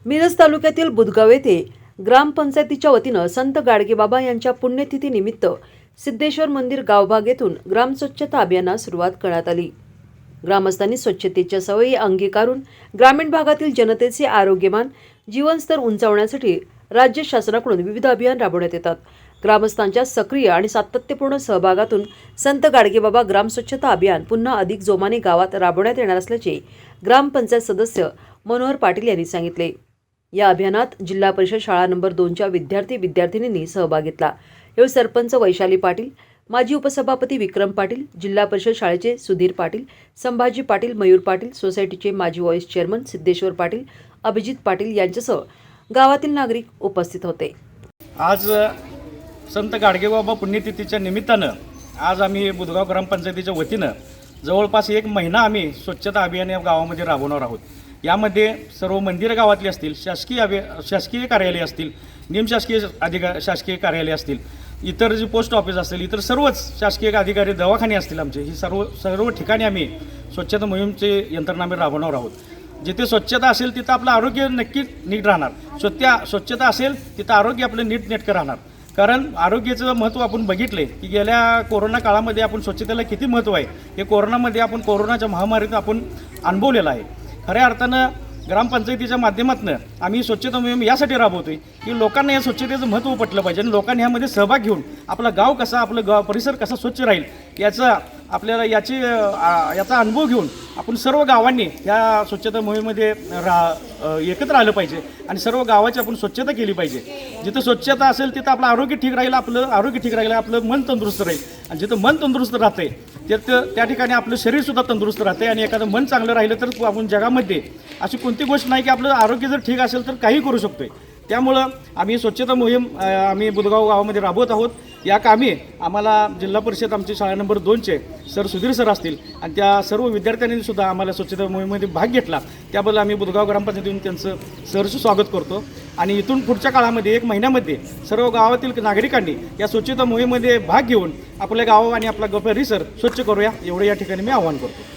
मिरज तालुक्यातील बुधगाव येथे ग्रामपंचायतीच्या वतीनं संत गाडगेबाबा यांच्या पुण्यतिथीनिमित्त सिद्धेश्वर मंदिर गावभाग येथून ग्राम स्वच्छता अभियानास सुरुवात करण्यात आली। ग्रामस्थांनी स्वच्छतेच्या सवयी अंगीकारून ग्रामीण भागातील जनतेचे आरोग्यमान जीवनस्तर उंचावण्यासाठी राज्य शासनाकडून विविध अभियान राबवण्यात येतात। ग्रामस्थांच्या सक्रिय आणि सातत्यपूर्ण सहभागातून संत गाडगेबाबा ग्राम स्वच्छता अभियान पुन्हा अधिक जोमाने गावात राबवण्यात येणार असल्याचे ग्रामपंचायत सदस्य मनोहर पाटील यांनी सांगितले। या अभियानात जिल्हा परिषद शाळा नंबर 2च्या विद्यार्थी-विद्यार्थिनींनी सहभाग घेतला। यावेळी सरपंच वैशाली पाटील, माजी उपसभापती विक्रम पाटील, जिल्हा परिषद शाळेचे सुधीर पाटील, संभाजी पाटील, मयूर पाटील, सोसायटीचे माजी व्हाईस चेअरमन सिद्धेश्वर पाटील, अभिजित पाटील यांच्यासह गावातील नागरिक उपस्थित होते। आज संत गाडगेबाबा पुण्यतिथीच्या निमित्तानं आज आम्ही बुधगाव ग्रामपंचायतीच्या वतीनं जवळपास 1 महिना आम्ही स्वच्छता अभियान या गावामध्ये राबवणार आहोत। यामध्ये सर्व मंदिरं गावातली असतील, शासकीय कार्यालय असतील, निमशासकीय शासकीय कार्यालय असतील, इतर जे पोस्ट ऑफिस असेल, इतर सर्वच शासकीय अधिकारी दवाखाने असतील, आमचे ही सर्व ठिकाणी आम्ही स्वच्छता मोहीमचे यंत्रणा आम्ही राबवणार आहोत। जिथे स्वच्छता असेल तिथं आपलं आरोग्य नक्की नीट राहणार, स्वच्छता असेल तिथं आरोग्य आपलं नीटनेटकं राहणार। कारण आरोग्याचं महत्त्व आपण बघितले की गेल्या कोरोना काळामध्ये आपण स्वच्छतेला किती महत्त्व आहे हे कोरोनामध्ये आपण कोरोनाच्या महामारीत आपण अनुभवलेलं आहे। खऱ्या अर्थानं ग्रामपंचायतीच्या माध्यमातून आम्ही स्वच्छता मोहीम यासाठी राबवतोय की लोकांना या स्वच्छतेचं महत्त्व पटलं पाहिजे आणि लोकांनी यामध्ये सहभाग घेऊन आपला गाव कसा, आपलं गाव परिसर कसा स्वच्छ राहील याचा अनुभव घेऊन आपण सर्व गावांनी या स्वच्छता मोहिमेमध्ये एकत्र आलं पाहिजे आणि सर्व गावाची आपण स्वच्छता केली पाहिजे। जिथं स्वच्छता असेल तिथं आपलं आरोग्य ठीक राहील, आपलं मन तंदुरुस्त राहील आणि जिथं मन तंदुरुस्त राहते त्या ठिकाणी आपलं शरीरसुद्धा तंदुरुस्त राहते आणि एखादं मन चांगलं राहिलं तर आपण जगामध्ये अशी कोणती गोष्ट नाही की आपलं आरोग्य जर ठीक असेल तर काही करू शकतोय। त्यामुळं आम्ही स्वच्छता मोहीम आम्ही बुधगाव गावामध्ये राबवत आहोत। या कामी आम्हाला जिल्हा परिषद आमची शाळा नंबर 2चे सर सुधीर सर असतील आणि त्या सर्व विद्यार्थ्यांनी सुद्धा आम्हाला स्वच्छता मोहिमेमध्ये भाग घेतला, त्याबद्दल आम्ही बुधगाव ग्रामपंचायतीतून त्यांचं सहर्ष स्वागत करतो। आणि इथून पुढच्या काळामध्ये 1 महिन्यामध्ये सर्व गावातील नागरिकांनी या स्वच्छता मोहिमेमध्ये भाग घेऊन आपल्या गाव आणि आपला परिसर स्वच्छ करूया, एवढं या ठिकाणी मी आवाहन करतो।